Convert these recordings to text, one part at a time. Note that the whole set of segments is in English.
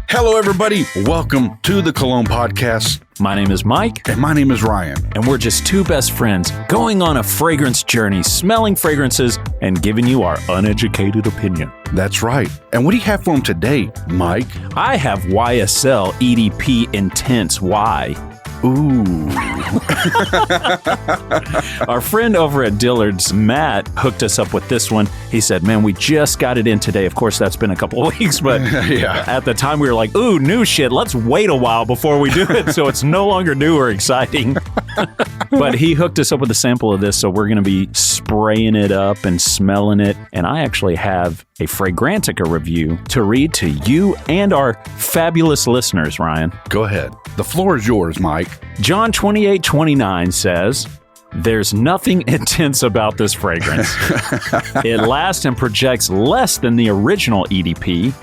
Hello, everybody. Welcome to the Cologne podcast. My name is Myke. And my name is Ryan. And we're just two best friends going on a fragrance journey, smelling fragrances and giving you our uneducated opinion. That's right. And what do you have for them today, Myke? I have YSL EDP Intense Y. Ooh. Our friend over at Dillard's, Matt, hooked us up with this one. He said, man, we just got it in today. Of course, that's been a couple of weeks, but yeah. At the time we were like, ooh, new shit. Let's wait a while before we do it. So it's no longer new or exciting. But he hooked us up with a sample of this. So we're going to be spraying it up and smelling it. And I actually have a Fragrantica review to read to you and our fabulous listeners, Ryan. Go ahead. The floor is yours, Myke. John 28:29 says, there's nothing intense about this fragrance. It lasts and projects less than the original EDP.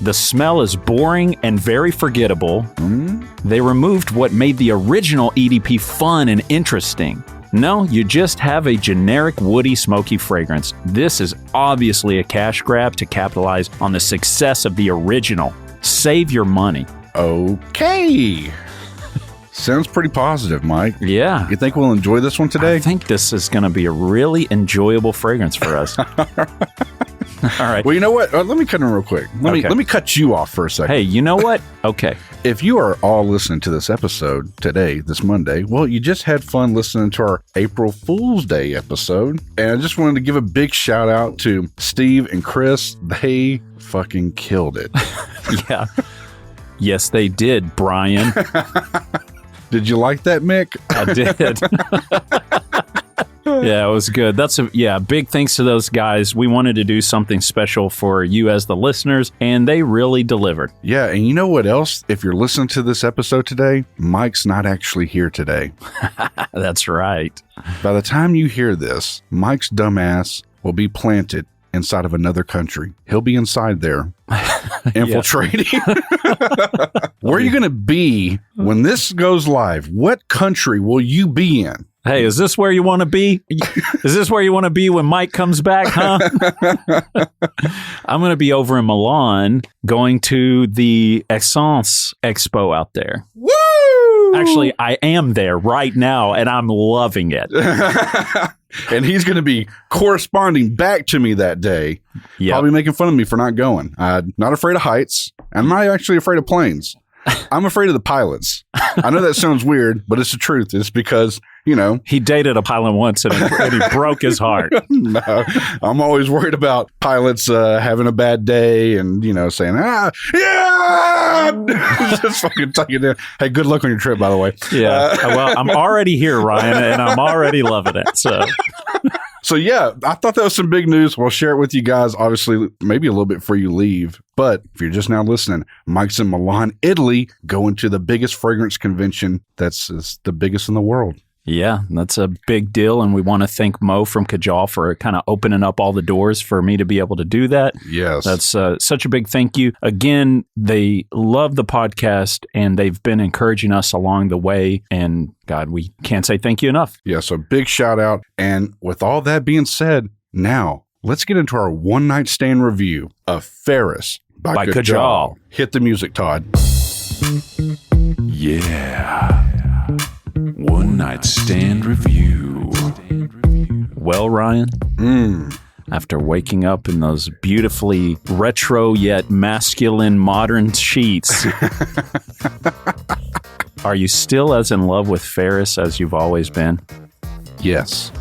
The smell is boring and very forgettable. They removed what made the original EDP fun and interesting. No, you just have a generic woody, smoky fragrance. This is obviously a cash grab to capitalize on the success of the original. Save your money. Okay. Sounds pretty positive, Myke. Yeah. You think we'll enjoy this one today? I think this is going to be a really enjoyable fragrance for us. All right. Well, you know what? Let me cut in real quick. Let me cut you off for a second. Hey, you know what? Okay. If you are all listening to this episode today, this Monday, well, you just had fun listening to our April Fool's Day episode. And I just wanted to give a big shout out to Steve and Chris. They fucking killed it. Yeah. Yes, they did, Brian. Did you like that, Mick? I did. Yeah, it was good. Big thanks to those guys. We wanted to do something special for you as the listeners, and they really delivered. Yeah, and you know what else? If you're listening to this episode today, Mike's not actually here today. That's right. By the time you hear this, Mike's dumbass will be planted inside of another country. He'll be inside there infiltrating. Where are you going to be when this goes live? What country will you be in? Hey, is this where you want to be? Is this where you want to be when Myke comes back, huh? I'm going to be over in Milan going to the Essence Expo out there. Woo! Actually, I am there right now, and I'm loving it. And he's going to be corresponding back to me that day. Yep. Probably making fun of me for not going. I'm not afraid of heights. I'm not actually afraid of planes. I'm afraid of the pilots. I know that sounds weird, but it's the truth. It's because, you know. He dated a pilot once and he broke his heart. No, I'm always worried about pilots having a bad day and, you know, saying, yeah! Just fucking tuck it in. Hey, good luck on your trip, by the way. Yeah. Well, I'm already here, Ryan, and I'm already loving it. So, yeah, I thought that was some big news. We'll share it with you guys, obviously, maybe a little bit before you leave. But if you're just now listening, Mike's in Milan, Italy, going to the biggest fragrance convention that's the biggest in the world. Yeah, that's a big deal. And we want to thank Mo from Kajal for kind of opening up all the doors for me to be able to do that. Yes. That's such a big thank you. Again, they love the podcast and they've been encouraging us along the way. And God, we can't say thank you enough. Yeah, so big shout out. And with all that being said, now let's get into our one night stand review of Faris by Kajal. Hit the music, Todd. Yeah. One night stand review. Well, Ryan, after waking up in those beautifully retro yet masculine modern sheets, are you still as in love with Faris as you've always been? Yes.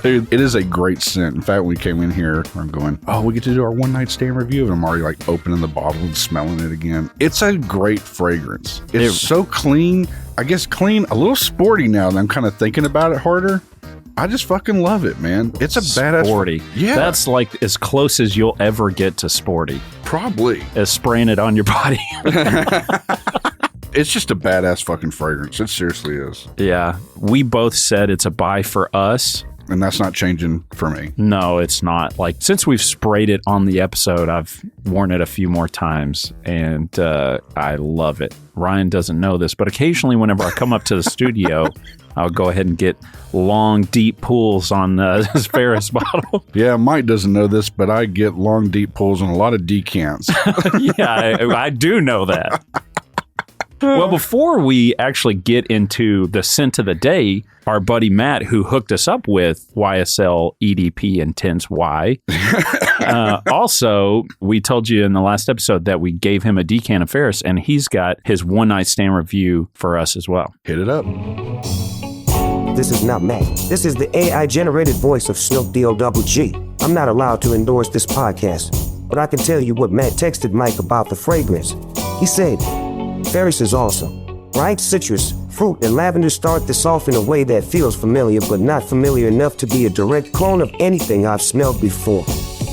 Dude, it is a great scent. In fact, when we came in here, I'm going, oh, we get to do our one night stand review. And I'm already like opening the bottle and smelling it again. It's a great fragrance. It's so clean. I guess clean, a little sporty now that I'm kind of thinking about it harder. I just fucking love it, man. It's a badass. Sporty. Yeah. That's like as close as you'll ever get to sporty. Probably. As spraying it on your body. It's just a badass fucking fragrance. It seriously is. Yeah. We both said it's a buy for us. And that's not changing for me. No, it's not. Like, since we've sprayed it on the episode, I've worn it a few more times, and I love it. Ryan doesn't know this, but occasionally whenever I come up to the studio, I'll go ahead and get long, deep pulls on this Faris bottle. Yeah, Mike doesn't know this, but I get long, deep pulls on a lot of decants. Yeah, I do know that. Well, before we actually get into the scent of the day, our buddy Matt, who hooked us up with YSL EDP Intense Y, also, we told you in the last episode that we gave him a decant of Faris, and he's got his one-night stand review for us as well. Hit it up. This is not Matt. This is the AI-generated voice of Snoop D-O-double-G. I'm not allowed to endorse this podcast, but I can tell you what Matt texted Myke about the fragrance. He said, Faris is awesome. Bright citrus, fruit, and lavender start this off in a way that feels familiar, but not familiar enough to be a direct clone of anything I've smelled before.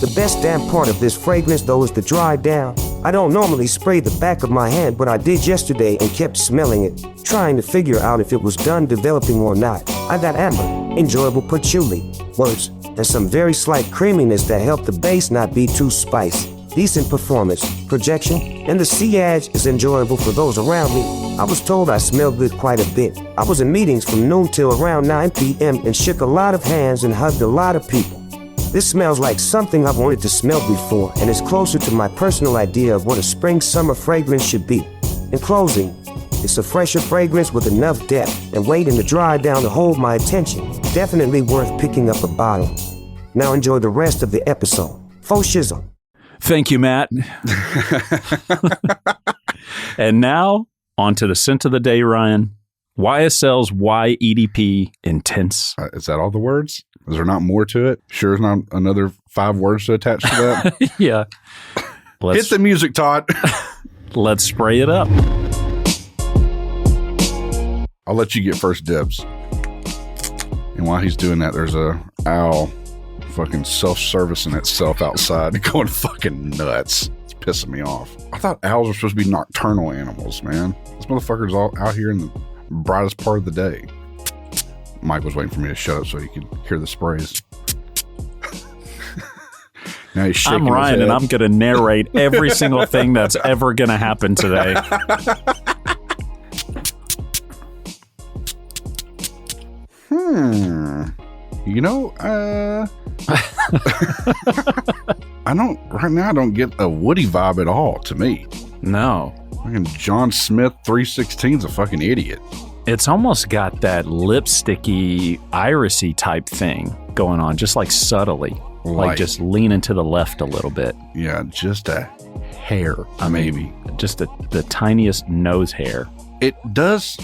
The best damn part of this fragrance, though, is the dry down. I don't normally spray the back of my hand, but I did yesterday and kept smelling it, trying to figure out if it was done developing or not. I got amber, enjoyable patchouli, words, and some very slight creaminess that helped the base not be too spicy. Decent performance, projection, and the sillage is enjoyable for those around me. I was told I smelled good quite a bit. I was in meetings from noon till around 9 p.m. and shook a lot of hands and hugged a lot of people. This smells like something I've wanted to smell before and is closer to my personal idea of what a spring-summer fragrance should be. In closing, it's a fresher fragrance with enough depth and weight in the dry down to hold my attention. Definitely worth picking up a bottle. Now enjoy the rest of the episode. Faux shizzle. Thank you, Matt. And now, on to the scent of the day, Ryan. YSL's YEDP Intense. Is that all the words? Is there not more to it? Sure, there's not another 5 words to attach to that? Yeah. Hit the music, Todd. Let's spray it up. I'll let you get first dibs. And while he's doing that, there's a owl fucking self-servicing itself outside going fucking nuts. It's pissing me off. I thought owls were supposed to be nocturnal animals, man. This motherfucker's all out here in the brightest part of the day. Mike was waiting for me to shut up so he could hear the sprays. Now he's shaking I'm Ryan, his head. and I'm going to narrate every single thing that's ever going to happen today. You know, I don't get a Woody vibe at all to me. No. Fucking John Smith 316's a fucking idiot. It's almost got that lipsticky, irisy type thing going on, just like subtly. Like just leaning to the left a little bit. Yeah, just a hair, maybe. Just the tiniest nose hair. It does,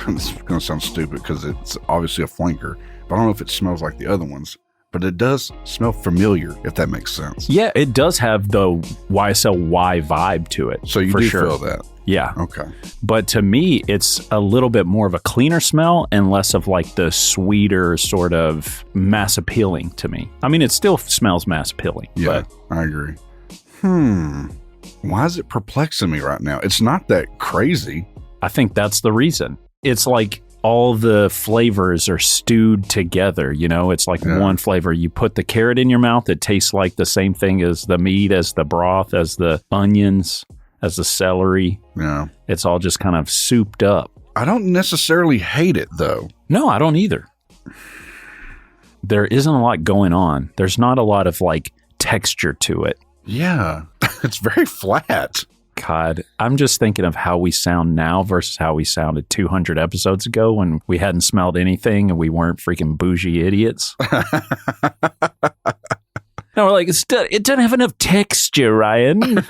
this is going to sound stupid because it's obviously a flanker, but I don't know if it smells like the other ones, but it does smell familiar, if that makes sense. Yeah, it does have the YSL Y vibe to it. So you do feel that? Yeah. Okay. But to me, it's a little bit more of a cleaner smell and less of like the sweeter sort of mass appealing to me. I mean, it still smells mass appealing. Yeah, but I agree. Why is it perplexing me right now? It's not that crazy. I think that's the reason. It's like all the flavors are stewed together, you know? It's like one flavor. You put the carrot in your mouth, it tastes like the same thing as the meat, as the broth, as the onions, as the celery. Yeah. It's all just kind of souped up. I don't necessarily hate it, though. No, I don't either. There isn't a lot going on. There's not a lot of like texture to it. Yeah. It's very flat. God, I'm just thinking of how we sound now versus how we sounded 200 episodes ago when we hadn't smelled anything and we weren't freaking bougie idiots. No, we're like, it doesn't have enough texture, Ryan.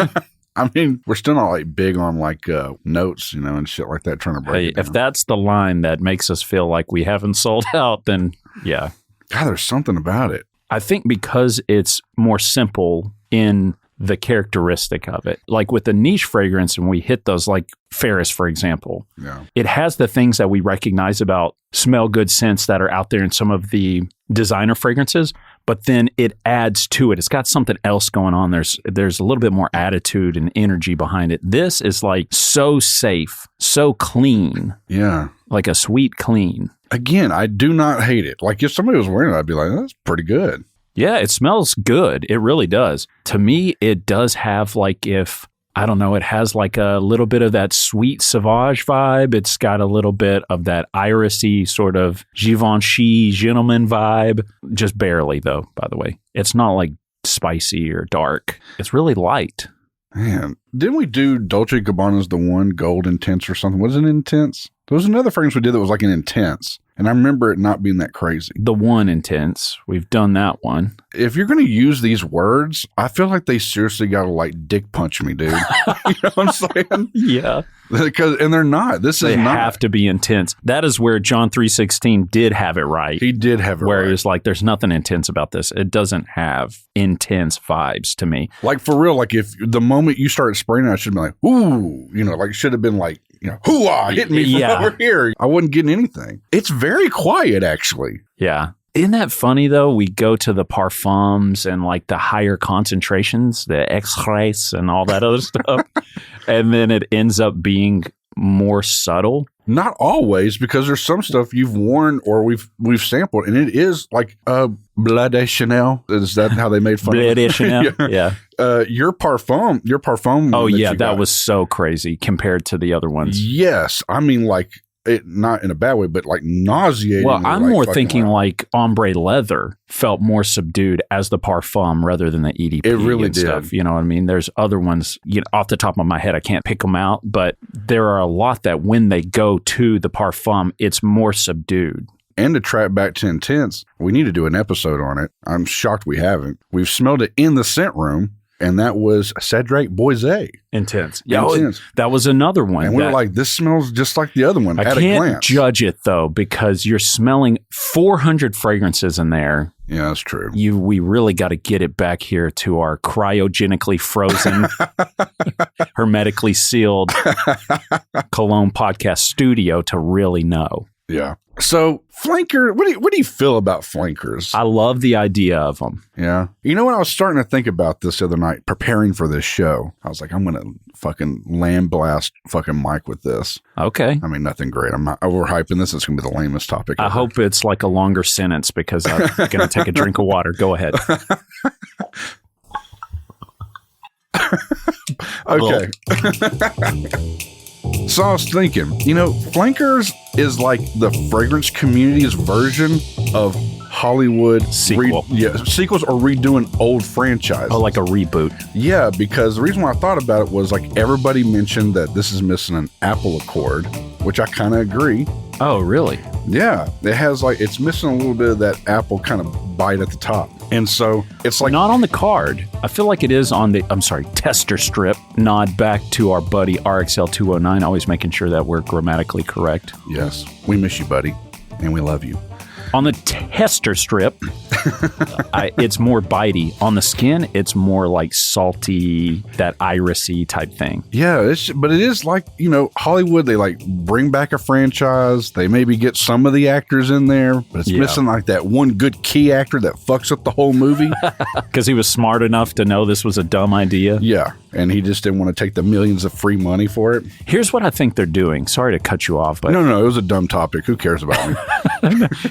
I mean, we're still not like big on like notes, you know, and shit like that, trying to break it down. If that's the line that makes us feel like we haven't sold out, then yeah. God, there's something about it. I think because it's more simple in the characteristic of it. Like with the niche fragrance, and we hit those like Faris, for example. Yeah. It has the things that we recognize about smell good scents that are out there in some of the designer fragrances, but then it adds to it. It's got something else going on. There's a little bit more attitude and energy behind it. This is like so safe, so clean. Yeah. Like a sweet clean. Again, I do not hate it. Like if somebody was wearing it, I'd be like, that's pretty good. Yeah, it smells good. It really does. To me, it does have like it has like a little bit of that sweet sauvage vibe. It's got a little bit of that irisy sort of Givenchy gentleman vibe. Just barely though, by the way. It's not like spicy or dark. It's really light. Man, didn't we do Dolce & Gabbana's the one gold intense or something? Was it intense? There was another fragrance we did that was like an intense. And I remember it not being that crazy. The one intense. We've done that one. If you're going to use these words, I feel like they seriously got to like dick punch me, dude. You know what I'm saying? Yeah. And they're not. They have to be intense. That is where John 3:16 did have it right. He did have it right. Where he was like, there's nothing intense about this. It doesn't have intense vibes to me. Like for real, like if the moment you started spraying it, I should have been like, ooh, you know, like it should have been like, you know, hoo-ah, hit me from over here. I wasn't getting anything. It's very quiet, actually. Yeah. Isn't that funny, though? We go to the parfums and like the higher concentrations, the extraits and all that other stuff. And then it ends up being more subtle. Not always, because there's some stuff you've worn or we've sampled, and it is like Bleu de Chanel. Is that how they made fun Bleu of de Chanel? Yeah. Your parfum. Oh, yeah. That was so crazy compared to the other ones. Yes. I mean, like, it not in a bad way, but like nauseating. Well, I'm more thinking like ombre leather felt more subdued as the parfum rather than the EDP. It really did. Stuff, you know what I mean? There's other ones, you know, off the top of my head, I can't pick them out, but there are a lot that when they go to the parfum, it's more subdued. And to track back to Intense, we need to do an episode on it. I'm shocked we haven't. We've smelled it in the scent room. And that was Cedric Boise. Intense. Yeah, Intense. That was another one. And we were like, this smells just like the other one at a glance. I can't judge it, though, because you're smelling 400 fragrances in there. Yeah, that's true. We really got to get it back here to our cryogenically frozen, hermetically sealed Cologne podcast studio to really know. Yeah. So flanker, what do you feel about flankers? I love the idea of them. Yeah. You know what? I was starting to think about this the other night, preparing for this show. I was like, I'm going to fucking land blast fucking Myke with this. Okay. I mean, nothing great. I'm not overhyping this. It's going to be the lamest topic ever. I hope it's like a longer sentence because I'm going to take a drink of water. Go ahead. Okay. So I was thinking, you know, flankers is like the fragrance community's version of Hollywood sequels or redoing old franchises. Oh, like a reboot. Yeah, because the reason why I thought about it was like everybody mentioned that this is missing an Apple Accord, which I kind of agree. Oh, really? Yeah, it has like, it's missing a little bit of that Apple kind of bite at the top. And so it's like... Not on the card. I feel like it is on the, tester strip. Nod back to our buddy RXL 209, always making sure that we're grammatically correct. Yes. We miss you, buddy. And we love you. On the tester strip, it's more bitey. On the skin, it's more like salty, that irisy type thing. Yeah, but it is like, you know, Hollywood, they like bring back a franchise. They maybe get some of the actors in there, but it's missing like that one good key actor that fucks up the whole movie. Because he was smart enough to know this was a dumb idea. Yeah, and he just didn't want to take the millions of free money for it. Here's what I think they're doing. Sorry to cut you off, but... No, it was a dumb topic. Who cares about me?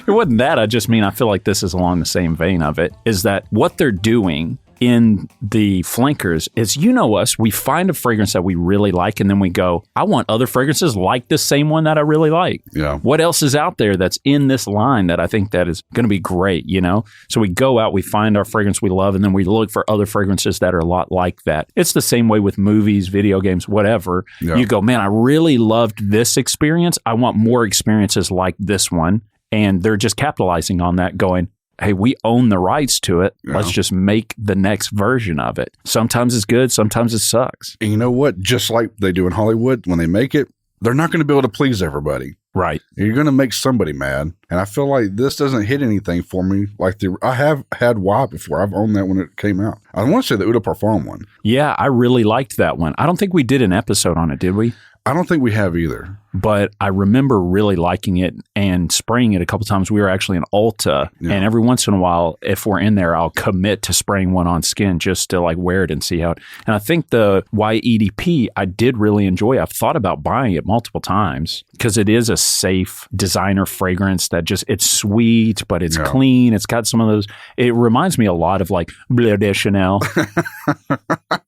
It wasn't that. I just mean I feel like this is along the same vein of it, is that what they're doing in the flankers is, you know us, we find a fragrance that we really like and then we go, I want other fragrances like this same one that I really like. Yeah. What else is out there that's in this line that I think that is going to be great, you know? So we go out, we find our fragrance we love, and then we look for other fragrances that are a lot like that. It's the same way with movies, video games, whatever. Yeah. You go, man, I really loved this experience. I want more experiences like this one. And they're just capitalizing on that, going, hey, we own the rights to it. Yeah. Let's just make the next version of it. Sometimes it's good. Sometimes it sucks. And you know what? Just like they do in Hollywood, when they make it, they're not going to be able to please everybody. Right. You're going to make somebody mad. And I feel like this doesn't hit anything for me. Like I have had Y before. I've owned that when it came out. I want to say the Eau de Parfum one. Yeah, I really liked that one. I don't think we did an episode on it, did we? I don't think we have either. But I remember really liking it and spraying it a couple times. We were actually in Ulta, and every once in a while, if we're in there, I'll commit to spraying one on skin just to like wear it and see how it. And I think the YEDP I did really enjoy. I've thought about buying it multiple times because it is a safe designer fragrance that just, it's sweet, but it's clean. It's got some of those. It reminds me a lot of like Bleu de Chanel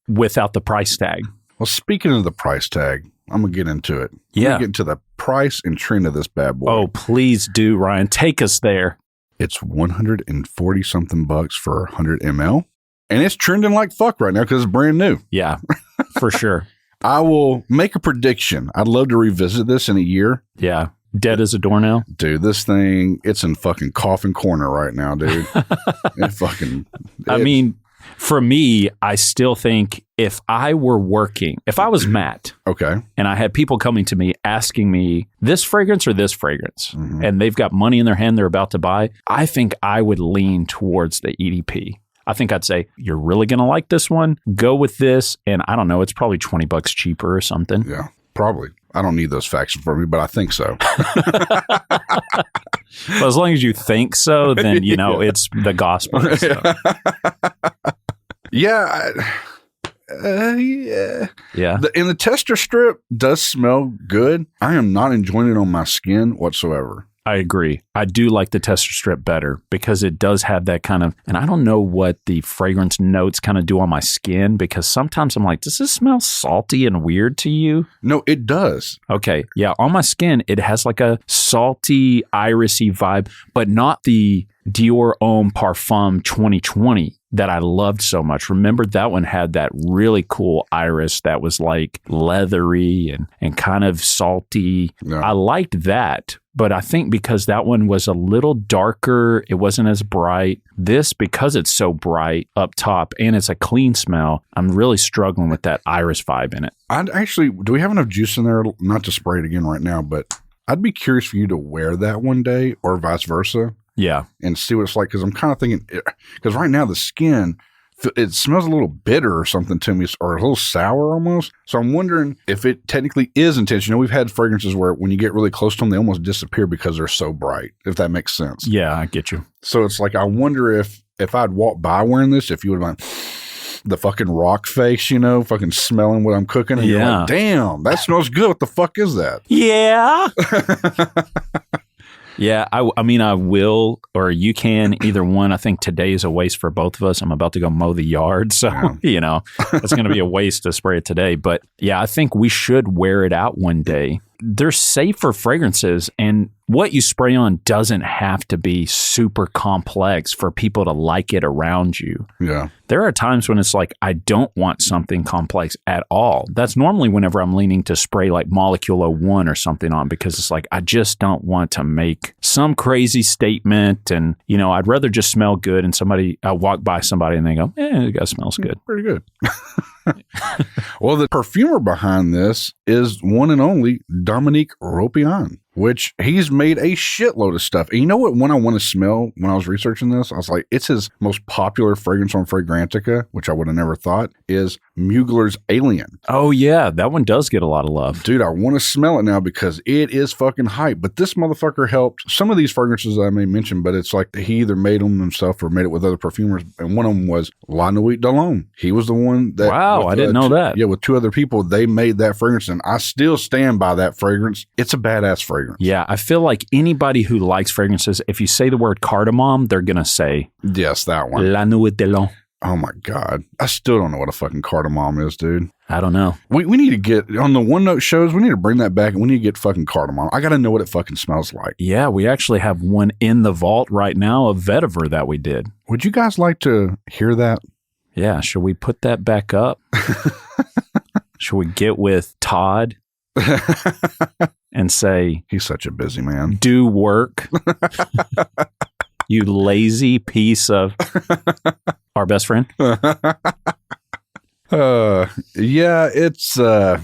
without the price tag. Well, speaking of the price tag, I'm going to get into it. I'm going to get into the price and trend of this bad boy. Oh, please do, Ryan. Take us there. It's 140 something bucks for 100 ml. And it's trending like fuck right now because it's brand new. Yeah, for sure. I will make a prediction. I'd love to revisit this in a year. Yeah. Dead as a doornail. Dude, this thing, it's in fucking coffin corner right now, dude. I mean, for me, I still think if I were working, if I was Matt, okay, and I had people coming to me asking me this fragrance or this fragrance, and they've got money in their hand they're about to buy, I think I would lean towards the EDP. I think I'd say, you're really going to like this one? Go with this. And I don't know, it's probably $20 cheaper or something. Yeah, probably. I don't need those facts for me, but I think so. Well, as long as you think so, then, you know, it's the gospel. So. Yeah. And the tester strip does smell good. I am not enjoying it on my skin whatsoever. I agree. I do like the tester strip better because it does have that kind of, and I don't know what the fragrance notes kind of do on my skin because sometimes I'm like, does this smell salty and weird to you? No, it does. Okay. Yeah. On my skin, it has like a salty, irisy vibe, but not the Dior Homme Parfum 2020 that I loved so much. Remember that one had that really cool iris that was like leathery and kind of salty. Yeah. I liked that, but I think because that one was a little darker, it wasn't as bright. This, because it's so bright up top and it's a clean smell, I'm really struggling with that iris vibe in it. I'd actually, do we have enough juice in there? Not to spray it again right now, but I'd be curious for you to wear that one day or vice versa. Yeah. And see what it's like. Because I'm kind of thinking, because right now the skin, it smells a little bitter or something to me, or a little sour almost. So I'm wondering if it technically is intense. You know, we've had fragrances where when you get really close to them, they almost disappear because they're so bright, if that makes sense. Yeah, I get you. So it's like, I wonder if I'd walk by wearing this, if you would have the fucking rock face, you know, fucking smelling what I'm cooking. And you're like, damn, that smells good. What the fuck is that? Yeah. Yeah, I mean, I will, or you can, either one. I think today is a waste for both of us. I'm about to go mow the yard, so, you know, it's going to be a waste to spray it today. But yeah, I think we should wear it out one day. They're safer fragrances, and what you spray on doesn't have to be super complex for people to like it around you. Yeah. There are times when it's like, I don't want something complex at all. That's normally whenever I'm leaning to spray like Molecule 01 or something on, because it's like, I just don't want to make some crazy statement. And, you know, I'd rather just smell good and I walk by somebody and they go, the guy smells good. Pretty good. Well, the perfumer behind this is one and only Dominique Ropian, which he's made a shitload of stuff. And you know what one I want to smell when I was researching this? I was like, it's his most popular fragrance on Fragrantica, which I would have never thought, is Mugler's Alien. Oh, yeah. That one does get a lot of love. Dude, I want to smell it now because it is fucking hype. But this motherfucker helped some of these fragrances I may mention, but it's like he either made them himself or made it with other perfumers. And one of them was La Nuit de l'Homme. He was the one that... Wow, I didn't know that. Yeah, with two other people, they made that fragrance. And I still stand by that fragrance. It's a badass fragrance. Yeah, I feel like anybody who likes fragrances, if you say the word cardamom, they're going to say... Yes, that one. La Nuit de l'Homme. Oh my God. I still don't know what a fucking cardamom is, dude. I don't know. We need to get, on the One Note shows, we need to bring that back and we need to get fucking cardamom. I got to know what it fucking smells like. Yeah, we actually have one in the vault right now, a vetiver that we did. Would you guys like to hear that? Yeah, should we put that back up? Should we get with Todd and say... He's such a busy man. Do work. You lazy piece of our best friend. Yeah, it's I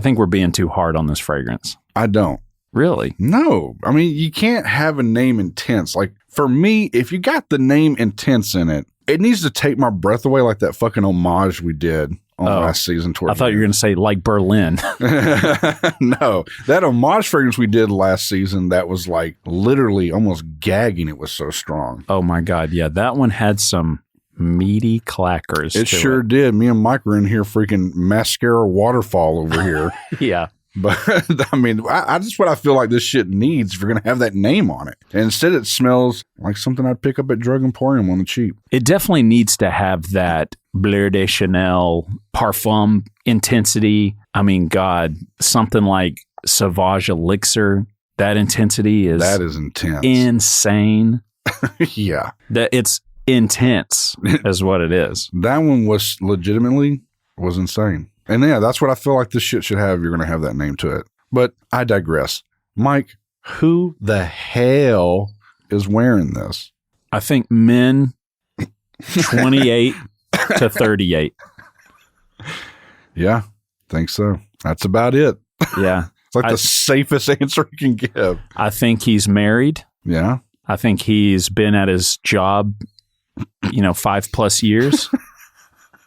think we're being too hard on this fragrance. I don't. Really? No. I mean, you can't have a name Intense. Like, for me, if you got the name Intense in it, it needs to take my breath away like that fucking homage we did on last season. I thought you were going to say like Berlin. No, that homage fragrance we did last season, that was like literally almost gagging. It was so strong. Oh my God. Yeah. That one had some meaty clackers. It sure did. Me and Mike were in here freaking mascara waterfall over here. Yeah. But I mean, I just what I feel like this shit needs if you're going to have that name on it. And instead, it smells like something I'd pick up at Drug Emporium on the cheap. It definitely needs to have that Bleu de Chanel parfum intensity. I mean, God, something like Sauvage Elixir. That intensity that is intense. Insane. Yeah. That it's intense is what it is. That one was legitimately insane. And yeah, that's what I feel like this shit should have. You're going to have that name to it. But I digress. Mike, who the hell is wearing this? I think men 28 to 38. Yeah, think so. That's about it. Yeah. It's like the safest answer you can give. I think he's married. Yeah. I think he's been at his job, 5+ years.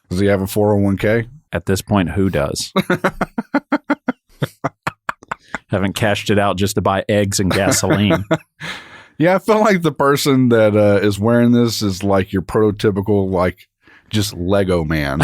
Does he have a 401k? At this point, who does? Haven't cashed it out just to buy eggs and gasoline. Yeah, I feel like the person that is wearing this is like your prototypical, like, just Lego man.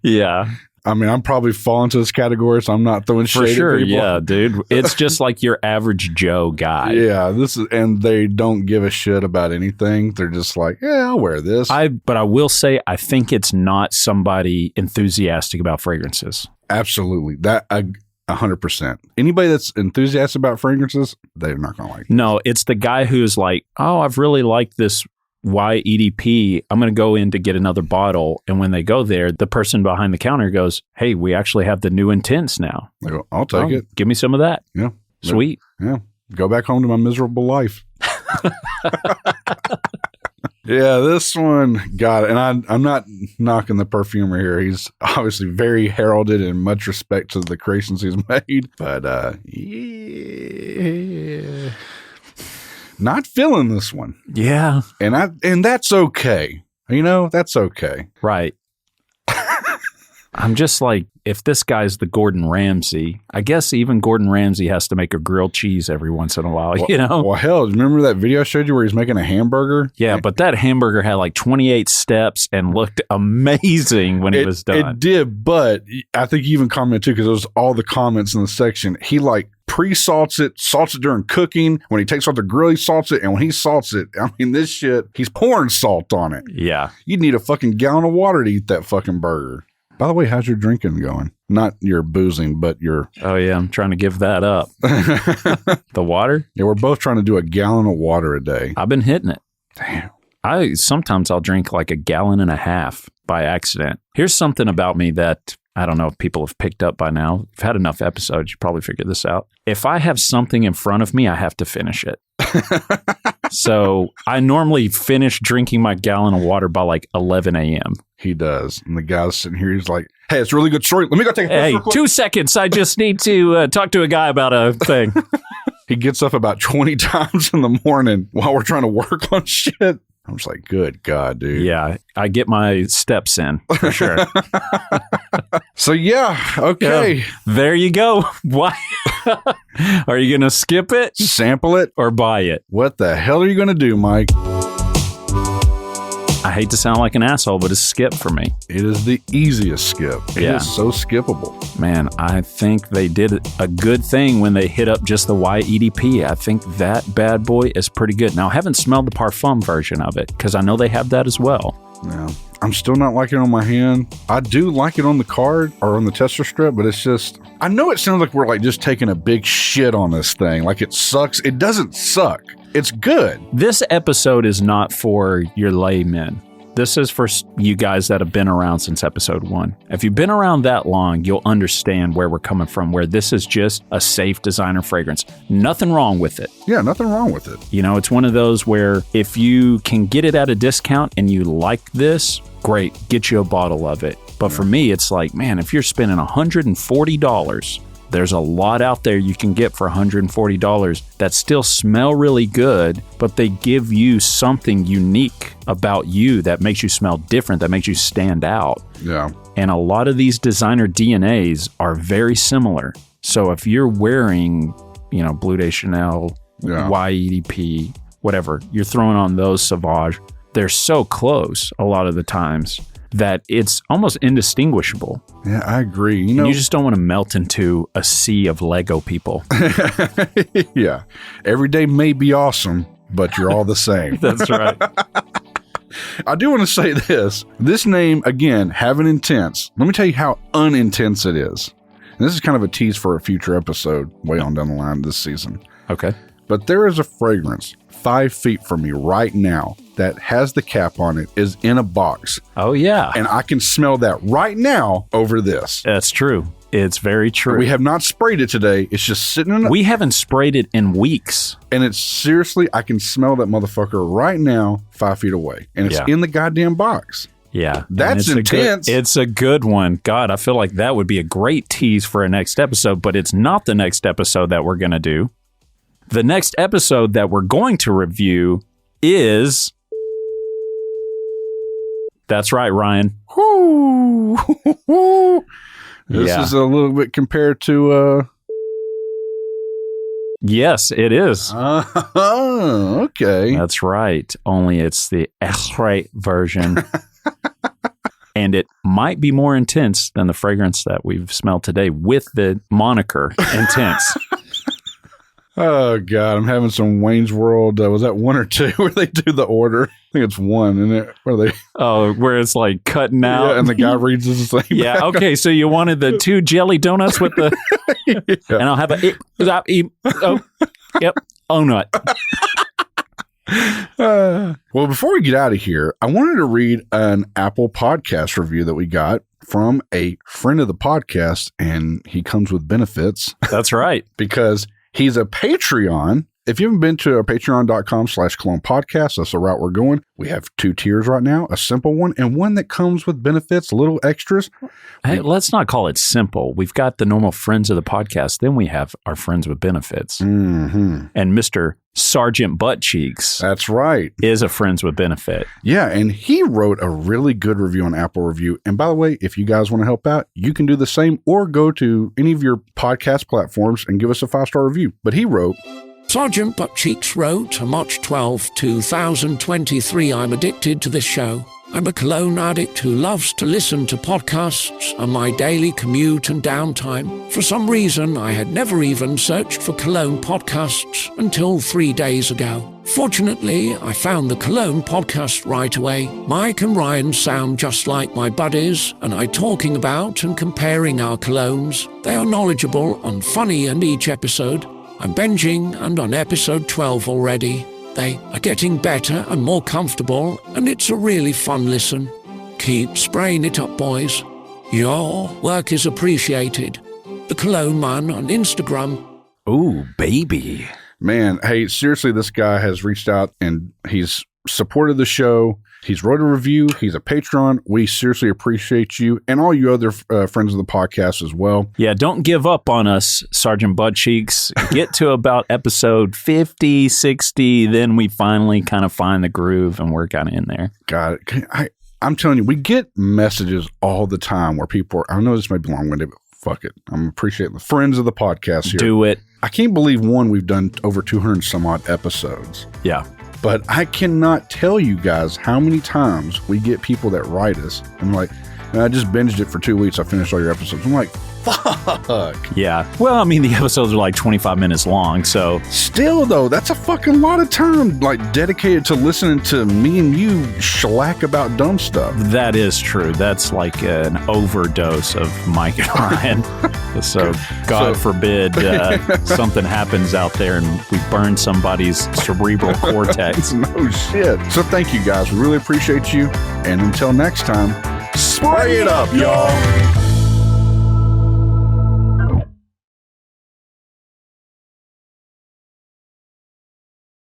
Yeah. I mean, I'm probably falling into this category, so I'm not throwing shade For sure, at people. yeah, dude. It's just like your average Joe guy. Yeah, and they don't give a shit about anything. They're just like, yeah, I'll wear this. But I will say, I think it's not somebody enthusiastic about fragrances. Absolutely. That 100%. Anybody that's enthusiastic about fragrances, they're not going to like it. No, it's the guy who's like, oh, I've really liked this EDP. I'm going to go in to get another bottle. And when they go there, the person behind the counter goes, hey, we actually have the new Intense now. They go, I'll take it. Give me some of that. Yeah. Sweet. Yeah. Go back home to my miserable life. Yeah, this one got it. And I'm not knocking the perfumer here. He's obviously very heralded in much respect to the creations he's made. But yeah. Not feeling this one. Yeah. And that's okay. That's okay. Right. I'm just like, if this guy's the Gordon Ramsay, I guess even Gordon Ramsay has to make a grilled cheese every once in a while, Well, hell, remember that video I showed you where he's making a hamburger? Yeah, but that hamburger had like 28 steps and looked amazing when it was done. It did, but I think you even commented too, because it was all the comments in the section. He like pre-salts it during cooking. When he takes off the grill, he salts it. And when he salts it, I mean, this shit, he's pouring salt on it. Yeah. You'd need a fucking gallon of water to eat that fucking burger. By the way, how's your drinking going? Not your boozing, but your... Oh, yeah. I'm trying to give that up. The water? Yeah, we're both trying to do a gallon of water a day. I've been hitting it. Damn. Sometimes I'll drink like a gallon and a half by accident. Here's something about me that I don't know if people have picked up by now. I've had enough episodes. You probably figured this out. If I have something in front of me, I have to finish it. So I normally finish drinking my gallon of water by like 11 a.m. He does. And the guy's sitting here, he's like, hey, it's a really good story. Let me go take a Hey, 2 seconds. I just need to talk to a guy about a thing. He gets up about 20 times in the morning while we're trying to work on shit. I'm just like, good God, dude. Yeah, I get my steps in for sure. So, yeah, okay. Yeah, there you go. Why? Are you going to skip it? Sample it? Or buy it? What the hell are you going to do, Mike? I hate to sound like an asshole, but it's skip for me. It is the easiest skip. It is so skippable. Man, I think they did a good thing when they hit up just the YEDP. I think that bad boy is pretty good. Now, I haven't smelled the parfum version of it because I know they have that as well. Yeah. I'm still not liking it on my hand. I do like it on the card or on the tester strip, but it's just, I know it sounds like we're like just taking a big shit on this thing. Like it sucks. It doesn't suck. It's good. This episode is not for your laymen. This is for you guys that have been around since episode 1. If you've been around that long, you'll understand where we're coming from, where this is just a safe designer fragrance. Nothing wrong with it. Yeah, nothing wrong with it. It's one of those where if you can get it at a discount and you like this, great, get you a bottle of it. But for me, it's like, man, if you're spending $140, There's a lot out there you can get for $140 that still smell really good, but they give you something unique about you that makes you smell different, that makes you stand out. Yeah. And a lot of these designer DNAs are very similar. So if you're wearing, Bleu de Chanel, YEDP, whatever, you're throwing on those Sauvage, they're so close a lot of the times that it's almost indistinguishable. Yeah, I agree. You just don't want to melt into a sea of Lego people. Yeah. Every day may be awesome, but you're all the same. That's right. I do want to say this. This name, again, Having Intense. Let me tell you how unintense it is. And this is kind of a tease for a future episode way on down the line this season. Okay. But there is a fragrance 5 feet from me right now that has the cap on it, is in a box. Oh, yeah. And I can smell that right now over this. That's true. It's very true. We have not sprayed it today. It's just sitting in We haven't sprayed it in weeks. And it's seriously, I can smell that motherfucker right now 5 feet away. And it's in the goddamn box. Yeah. That's intense. It's a good one. God, I feel like that would be a great tease for a next episode, but it's not the next episode that we're going to do. The next episode that we're going to review is... That's right, Ryan. This is a little bit compared to... Yes, it is. Okay. That's right. Only it's the X-ray version. And it might be more intense than the fragrance that we've smelled today with the moniker Intense. Oh, God. I'm having some Wayne's World. Was that 1 or 2 where they do the order? I think it's 1, isn't it? Where it's like cutting out. Yeah, and the guy reads his thing. Yeah, okay. So you wanted the 2 jelly donuts with the... And I'll have nut. Well, before we get out of here, I wanted to read an Apple Podcast review that we got from a friend of the podcast, and he comes with benefits. That's right. Because he's a Patreon. If you haven't been to patreon.com/Cologne podcast, that's the route we're going. We have 2 tiers right now, a simple one and one that comes with benefits, little extras. Hey, let's not call it simple. We've got the normal friends of the podcast. Then we have our friends with benefits. Mm-hmm. And Mr. Sergeant Butt Cheeks. That's right. Is a friends with benefit. Yeah, and he wrote a really good review on Apple Review. And by the way, if you guys want to help out, you can do the same or go to any of your podcast platforms and give us a 5-star review. But he wrote... Sergeant Buttcheeks wrote on March 12, 2023, I'm addicted to this show. I'm a Cologne addict who loves to listen to podcasts on my daily commute and downtime. For some reason, I had never even searched for Cologne podcasts until 3 days ago. Fortunately, I found the Cologne podcast right away. Myke and Ryan sound just like my buddies, and I talking about and comparing our colognes. They are knowledgeable and funny in each episode. I'm binging and on episode 12 already. They are getting better and more comfortable, and it's a really fun listen. Keep spraying it up, boys. Your work is appreciated. The Cologne Man on Instagram. Ooh, baby. Man, hey, seriously, this guy has reached out and he's supported the show. He's wrote a review. He's a patron. We seriously appreciate you and all you other friends of the podcast as well. Yeah, don't give up on us, Sergeant Buttcheeks. Get to about episode 50, 60, then we finally kind of find the groove and we're kind of in there. God, I'm telling you, we get messages all the time where people are, I know this may be long-winded, but fuck it. I'm appreciating the friends of the podcast here. Do it. I can't believe, we've done over 200 some odd episodes. Yeah. But I cannot tell you guys how many times we get people that write us. I'm like, I just binged it for 2 weeks. I finished all your episodes. I'm like, fuck. Yeah. Well, I mean, the episodes are like 25 minutes long, so. Still, though, that's a fucking lot of time, like, dedicated to listening to me and you shellac about dumb stuff. That is true. That's like an overdose of Myke and Ryan. So, God forbid something happens out there and we burn somebody's cerebral cortex. No shit. So, thank you, guys. We really appreciate you. And until next time, spray it up, y'all.